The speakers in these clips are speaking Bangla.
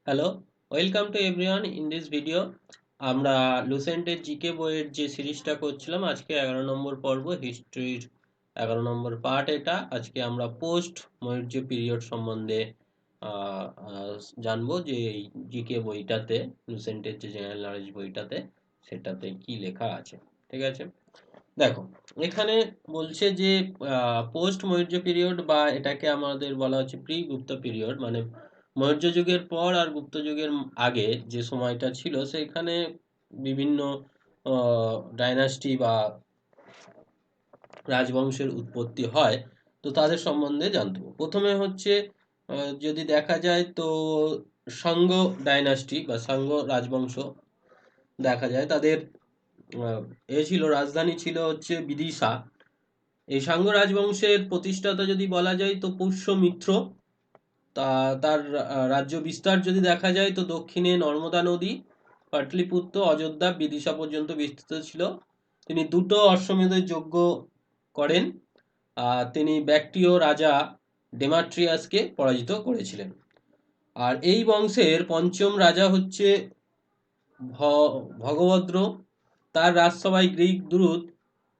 Hello, welcome to everyone. In this video আমরা লুসেন্টের জিকে বইয়ের যে সিরিজটা করছিলাম, আজকে 11 নম্বর পর্ব, হিস্ট্রির 11 নম্বর পার্ট। এটা আজকে আমরা পোস্ট মৌর্য পিরিয়ড সম্বন্ধে আহ, আহ, জানবো, যে এই জিকে বইটাতে, লুসেন্টের যে জেনারেল নলেজ বইটাতে, সেটাতে কি লেখা আছে। ঠিক আছে, দেখো এখানে বলছে যে পোস্ট মৌর্য পিরিয়ড, বা এটাকে আমাদের বলা হচ্ছে প্রি গুপ্ত পিরিয়ড, মানে মৌর্য যুগের পর আর গুপ্ত যুগের আগে যে সময়টা ছিল, সেখানে বিভিন্ন ডাইনাস্টি বা রাজবংশের উৎপত্তি হয়। তো তাদের সম্বন্ধে জানতে হবে। প্রথমে হচ্ছে যদি দেখা যায় তো সাঙ্গ ডাইনাস্টি বা সাঙ্গ রাজবংশ দেখা যায়। তাদের আহ, ছিল, রাজধানী ছিল হচ্ছে বিদিশা। এই সাঙ্গ রাজবংশের প্রতিষ্ঠাতা যদি বলা যায় তো পুষ্যমিত্র। তার রাজ্য বিস্তার যদি দেখা যায় তো দক্ষিণে নর্মদা নদী, পাটলিপুত্র, অযোধ্যা, বিদিশা পর্যন্ত বিস্তৃত ছিল। তিনি দুটো অশ্বমেধের যজ্ঞ করেন। তিনি ব্যাক্টীয় রাজা ডেমাট্রিয়াসকে পরাজিত করেছিলেন। আর এই বংশের পঞ্চম রাজা হচ্ছে ভগভদ্র। তার রাজসভায় গ্রিক দূত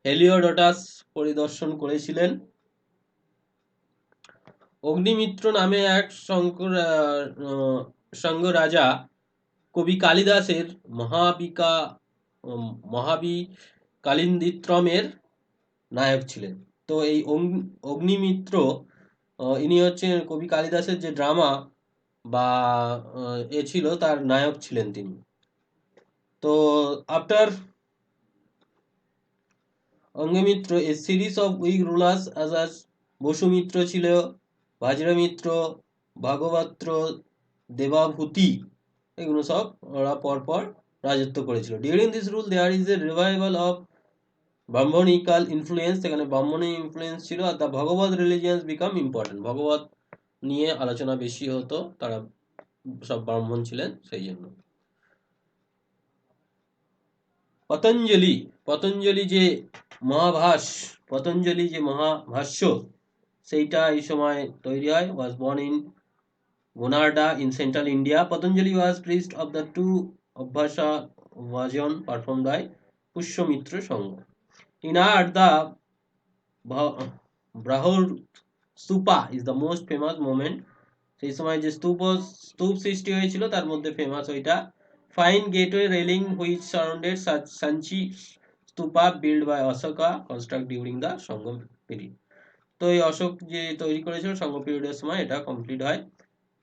হেলিওডোটাস পরিদর্শন করেছিলেন। অগ্নিমিত্র নামে এক সাঙ্গ রাজা কবি কালিদাসের মহাবী কালিন্দিত্রমের নায়ক ছিলেন। তো এই অগ্নিমিত্র, ইনি হচ্ছেন কবি কালিদাসের যে ড্রামা বা এ ছিল, তার নায়ক ছিলেন তিনি। তো after Agnimitra, a series of weak rulers as Vasumitra ছিল, বজ্রমিত্র, ভাগবত্র, দেবাভূতি, এগুলো সব ওরা পরপর রাজত্ব করেছিল। During this rule there is a revival of Brahmanical influence. এখানে ব্রাহ্মণী ইনফ্লুয়েন্স ছিল। আর the Bhagavata religions become important. Bhagavata নিয়ে আলোচনা বেশি হতো, তারা সব ব্রাহ্মণ ছিলেন সেই জন্য। পতঞ্জলি, পতঞ্জলি যে মহাভাস, পতঞ্জলি যে মহাভাষ্য, সেইটা এই সময় তৈরি হয়। Was born in Gonarda in central India. Patanjali was priest of the two Abhyasa Vajan performed by Pushyamitra Sangha. In art, the Brahor Stupa is the most famous moment. সেই সময় যে স্তূপ সৃষ্টি হয়েছিল তার মধ্যে ফেমাস ওইটা। Fine gateway railing which surrounded Sanchi stupa build by Ashoka construct during the Sangam period. তো এই অশোক যে তৈরি করেছিল সঙ্গ পিরিয়ডের সময়, এটা কমপ্লিট হয়।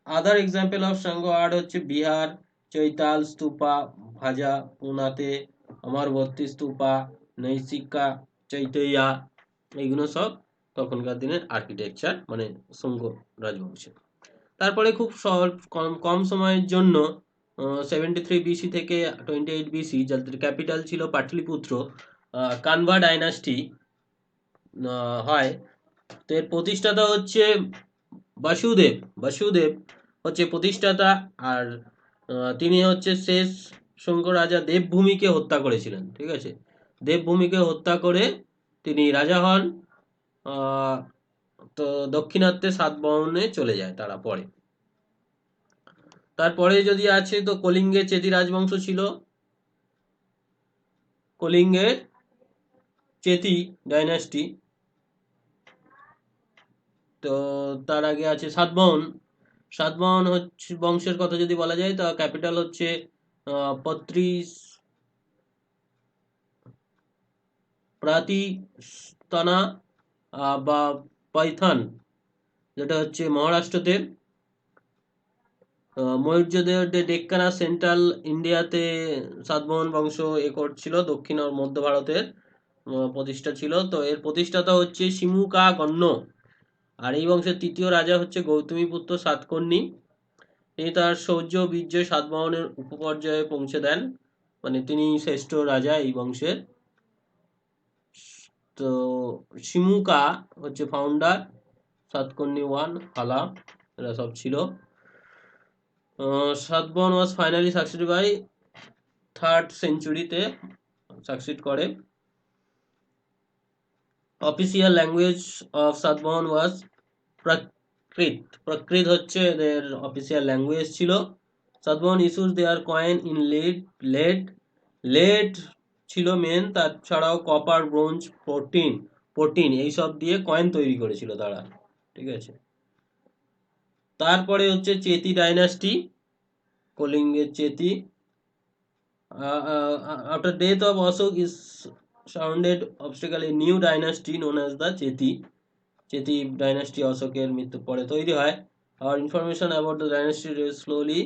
আদার এক্সাম্পল অফ সাঙ্গ আর্ট হচ্ছে বিহার, চৈতাল স্তূপা, ভাজা পুনাতে, অমরবর্তী স্তূপা, নৈশিকা, চৈতইয়া, এইগুলো সব তখনকার দিনের আর্কিটেকচার, মানে শুঙ্গ রাজবংশের। তারপরে খুব কম কম সময়ের জন্য 73 বিসি থেকে 28 বিসি, যাদের ক্যাপিটাল ছিল পাটলিপুত্র, কানভা ডাইনাস্টি হয়। তো এর প্রতিষ্ঠাতা হচ্ছে বাসুদেব। বাসুদেব হচ্ছে প্রতিষ্ঠাতা। আর তিনি হচ্ছে শেষ শুঙ্গ রাজা দেবভূমিকে হত্যা করেছিলেন। ঠিক আছে, দেবভূমিকে হত্যা করে তিনি রাজা হন। আহ, তো দক্ষিণাত্যে সাতবাহনে চলে যায় তারা পরে। তারপরে যদি আছে তো কলিঙ্গের চেতি রাজবংশ ছিল। কলিঙ্গের চেতি ডাইনাস্টি। তো তার আগে আছে সাতবাহন। সাতবাহন হচ্ছে বংশের কথা যদি বলা যায়, তা ক্যাপিটাল হচ্ছে পত্রিস প্রাতিস্তানা বা পাইথান, যেটা হচ্ছে মহারাষ্ট্রতে। মৌর্যদের ডেক্কানা সেন্ট্রাল ইন্ডিয়াতে সাতবাহন বংশ এ করছিল, দক্ষিণ ও মধ্য ভারতের প্রতিষ্ঠা ছিল। তো এর প্রতিষ্ঠাতা হচ্ছে শিমুকা গণ্য। আর এই বংশের তৃতীয় রাজা হচ্ছে গৌতমীপুত্র সাতকর্ণী। তিনি তার শৌর্য বীর্য সাতবাহনের উপপর্যায়ে পৌঁছে দেন, মানে তিনি শ্রেষ্ঠ রাজা এই বংশের। তো শিমুকা হচ্ছে ফাউন্ডার, সাতকর্ণী ওয়ান, হালা, এরা সব ছিল। Satavahana was finally succeed by 3rd সেঞ্চুরিতে সাকসিড করে। Official language of Satavahana was Prakrit. Prakrit হচ্ছে এদের অফিসিয়াল ল্যাঙ্গুয়েজ ছিল। Satavahana issues their coin in lead ছিল মেন, তাছাড়াও কপার, ব্রোঞ্জ, প্রোটিন এইসব দিয়ে কয়েন তৈরি করেছিল তারা, ঠিক আছে। তারপরে হচ্ছে চেতি ডাইনাস্টি, কলিঙ্গের চেতি। After death of Ashok is surrounded obstacle a new dynasty known as the Cheti dynasty অশোকের মৃত্যুর পরে তৈরি হয়। আর information about the dynasty slowly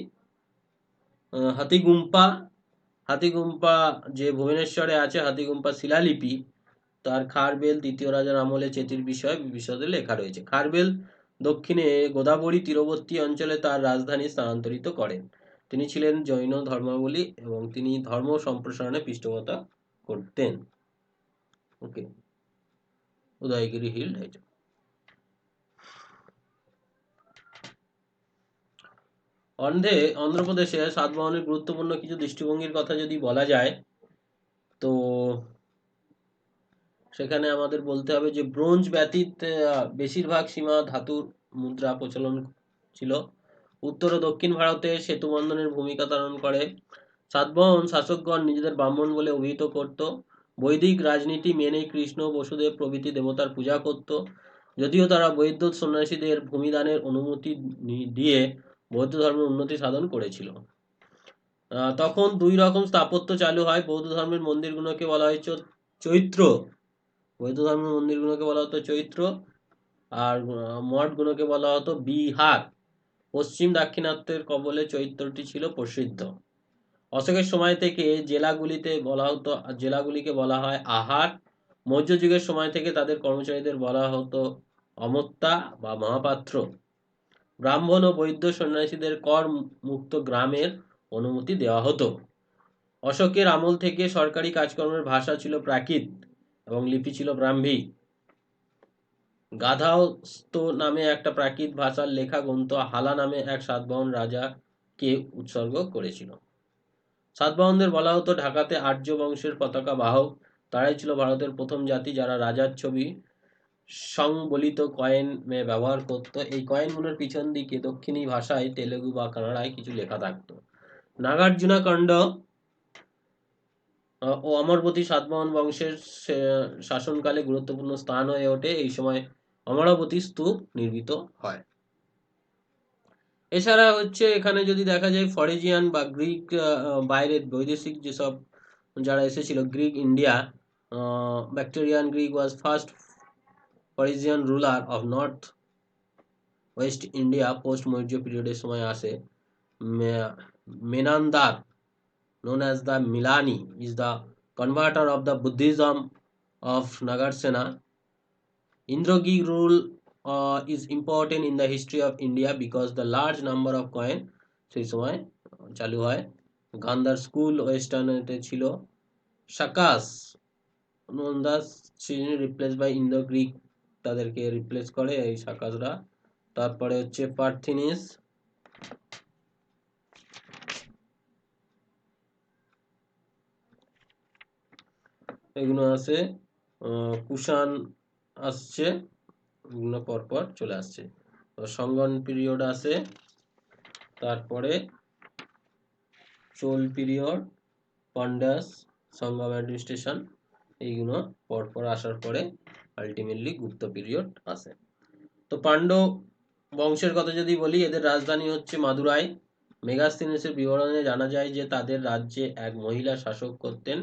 Hathigumpha যে ভুবনেশ্বরে আছে, হাতিগুম্পা শিলালিপি, তার খারবেল দ্বিতীয় রাজার আমলে চেতির বিষয়ে বিশদে লেখা রয়েছে। খারবেল দক্ষিণে গোদাবরী তীরবর্তী অঞ্চলে তার রাজধানী স্থানান্তরিত করেন। তিনি ছিলেন জৈন ধর্মাবলম্বী এবং তিনি ধর্ম সম্প্রসারণে পৃষ্ঠপোষকতা করতেন। ওকে, উদয়গিরি হিল হয়েছে। অন্ধ্রপ্রদেশে সাতবাহনের গুরুত্বপূর্ণ কিছু দৃষ্টিভঙ্গির কথা যদি বলা যায়, তো সেখানে আমাদের বলতে হবে যে ব্রোঞ্জ ব্যতীত বেশিরভাগ সীমা ধাতুর মুদ্রা প্রচলন ছিল। উত্তর ও দক্ষিণ ভারতে সেতু বন্ধনের ভূমিকা পালন করে। সাতবাহন শাসকগণ নিজেদের ব্রাহ্মণ বলে অভিহিত করত। বৈদিক রাজনীতি মেনে কৃষ্ণ, বসুদেব প্রভৃতি দেবতার পূজা করত। যদিও তারা বৈদ্য সন্ন্যাসীদের ভূমিদানের অনুমতি দিয়ে বৌদ্ধ ধর্মের উন্নতি সাধন করেছিল। তখন দুই রকম স্থাপত্য চালু হয়। বৌদ্ধ ধর্মের মন্দিরগুলোকে বলা হয় চৈত্র, বৌদ্ধ ধর্মের মন্দিরগুলোকে বলা হতো চৈত্র, আর মঠগুলোকে বলা হতো বিহার। পশ্চিম দাক্ষিণাত্যের কবলে চৈত্রটি ছিল প্রসিদ্ধ। অশোকের সময় থেকে জেলাগুলিকে বলা হয় আহার। মৌর্যযুগের সময় থেকে তাদের কর্মচারীদের বলা হতো অমত্তা বা মহাপাত্র। ব্রাহ্মণ ও বৈদ্য সন্ন্যাসীদের কর মুক্ত গ্রামের অনুমতি দেওয়া হতো। অশোকের আমল থেকে সরকারি কাজকর্মের ভাষা ছিল প্রাকৃত এবং লিপি ছিল ব্রাহ্মী। গাধাস্ত নামে একটা প্রাকৃত ভাষার লেখা গ্রন্থ হালা নামে এক সাতবাহন রাজাকে উৎসর্গ করেছিল। সাতবাহনদের বলা হতো ঢাকাতে আর্য বংশের পতাকা বাহক। তারাই ছিল ভারতের প্রথম জাতি যারা রাজার ছবি সংবলিত কয়েন ব্যবহার করত। এই কয়েনগুলোর পিছন দিকে দক্ষিণী ভাষায়, তেলেগু বা কানাড়ায় কিছু লেখা থাকতো। নাগার্জুনা কাণ্ড ও অমরবতী সাতবাহন বংশের শাসনকালে গুরুত্বপূর্ণ স্থান হয়ে ওঠে। এই সময় অমরাবতী স্তূপ নির্মিত হয়। এছাড়া হচ্ছে এখানে যদি দেখা যায় ফরেজিয়ান বা গ্রিক বাইরের বৈদেশিক যেসব যারা এসেছিল, Greek India, bacterial Greek was first ফরেজিয়ান ruler of north West India post Maurya পিরিয়ডের সময় আসে। মেনান্দার known as the Milani is the converter of the Buddhism of Nagarjuna. Indragiri rule is important in the history of India because the large number of coin সেই সময় চালু হয়। গান্ধার স্কুল ওয়েস্টার্নেতে ছিল। শাকাস নন্দাস রিপ্লেস বাই ইন্দো গ্রিক, তাদেরকে রিপ্লেস করে এই শাকাসরা। তারপরে হচ্ছে পার্থিনিস, এগুলো আছে। কুষাণ আসছে, এগুলো পরপর চলে আসছে। সংগন পিরিয়ড আছে, তারপরে চোল পিরিয়ড, পান্ডাস, সঙ্গম অ্যাডমিনিস্ট্রেশন, এইগুলো পরপর আসার পরে আলটিমেটলি গুপ্ত পিরিয়ড আসে। তো পাণ্ডব বংশের কথা যদি বলি, এদের রাজধানী হচ্ছে মাদুরাই। মেগাস্তিনিসের বিবরণে জানা যায় যে তাদের রাজ্যে এক মহিলা শাসক করতেন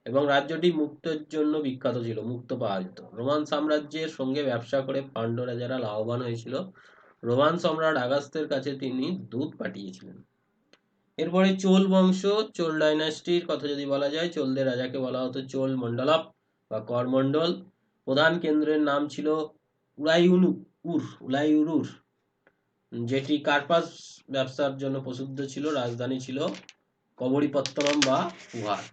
এবং রাজ্যটি মুক্তের জন্য বিখ্যাত ছিল, মুক্ত পাওয়া যেত। রোমান সাম্রাজ্যের সঙ্গে ব্যবসা করে পাণ্ড্য রাজারা লাভবান হয়েছিল। রোমান সম্রাট আগাস্তের কাছে তিনি দূত পাঠিয়েছিলেন। এরপরে চোল বংশ, চোল ডাইনাস্টির কথা যদি বলা যায়, চোলদের রাজাকে বলা হতো চোল মন্ডলপ বা করমন্ডল। প্রধান কেন্দ্রের নাম ছিল উলাইউরুর, যেটি কার্পাস ব্যবসার জন্য প্রসিদ্ধ ছিল। রাজধানী ছিল কবরীপত্তনম বা পুহার।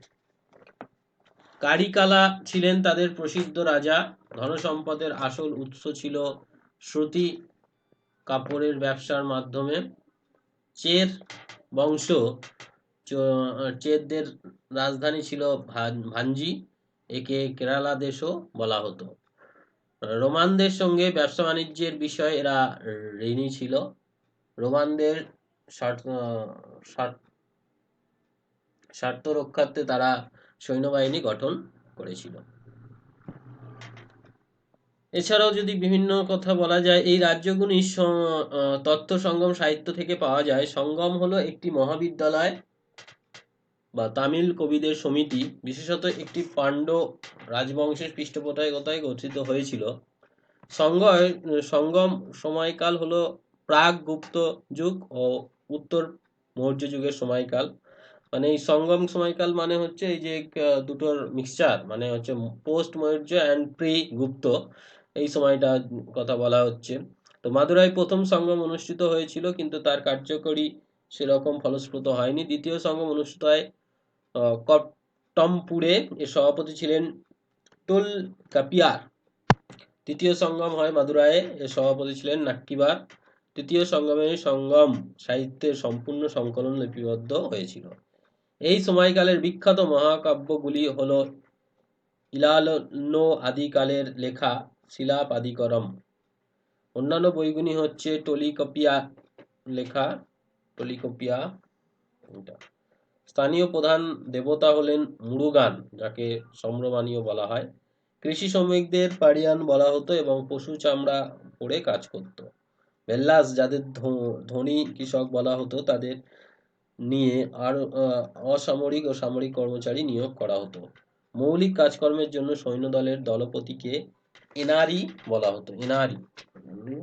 কারিকালা ছিলেন তাদের প্রসিদ্ধ রাজা। ধনসম্পদের আসল উৎস ছিল শ্রুতি কাপড়ের ব্যবসার মাধ্যমে। চের বংশ, চেরদের রাজধানী ছিল ভাঞ্জি, একে কেরালা দেশও বলা হতো। রোমানদের সঙ্গে ব্যবসা বাণিজ্যের বিষয়ে এরা ঋণী ছিল। রোমানদের স্বার্থ রক্ষার্থে তারা সৈন্যবাহিনী গঠন করেছিল। এছাড়াও যদি বিভিন্ন কথা বলা যায়, এই রাজ্যগুলি তথ্য সঙ্গম সাহিত্য থেকে পাওয়া যায়। সঙ্গম হলো একটি মহাবিদ্যালয় বা তামিল কবিদের সমিতি, বিশেষত একটি পাণ্ড্য রাজবংশের পৃষ্ঠপোষকতায় গঠিত হয়েছিল। সঙ্গম সময়কাল হলো প্রাক গুপ্ত যুগ ও উত্তর মৌর্য যুগের সময়কাল। মানে এই সঙ্গম সময়কাল মানে হচ্ছে এই যে দুটোর মিক্সচার, মানে হচ্ছে পোস্ট মৌর্য অ্যান্ড প্রি গুপ্ত, এই সময়টা কথা বলা হচ্ছে। তো মাদুরাই প্রথম সঙ্গম অনুষ্ঠিত হয়েছিল, কিন্তু তার কার্যকরী সেরকম ফলশ্রুত হয়নি। দ্বিতীয় সঙ্গম অনুষ্ঠিত হয় কট্টমপুরে, এর সভাপতি ছিলেন টোলকাপিয়ার। তৃতীয় সঙ্গম হয় মাদুরায়ে, এর সভাপতি ছিলেন নাক্কিবার। তৃতীয় সঙ্গমে সঙ্গম সাহিত্যের সম্পূর্ণ সংকলন লিপিবদ্ধ হয়েছিল। এই সময়কালের বিখ্যাত মহাকাব্যগুলি হল ইলানো আদিকালের লেখা শিলাপাদিকরম। অন্যান্য বইগুলি হচ্ছে টলিকপিয়া লেখা টলিকপিয়া। স্থানীয় প্রধান দেবতা হলেন মুরুগান, যাকে সম্ভ্রমানীয় বলা হয়। কৃষি শ্রমিকদের পাড়িয়ান বলা হতো এবং পশু চামড়া পরে কাজ করত। বেল্লাস, যাদের ধনী কৃষক বলা হতো, তাদের নিয়ে আর অসামরিক ও সামরিক কর্মচারী নিয়োগ করা হতো। মৌলিক কাজকর্মের জন্য সৈন্যদলের দলপতিকে এনারি বলা হতো। এনারি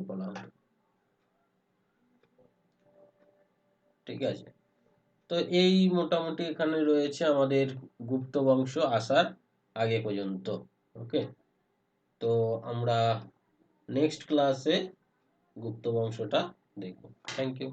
বলা হতো। ঠিক আছে, তো এই মোটামুটি এখানে রয়েছে আমাদের গুপ্ত বংশ আসার আগে পর্যন্ত। ওকে, তো আমরা নেক্সট ক্লাসে গুপ্ত বংশটা দেখব। Thank you.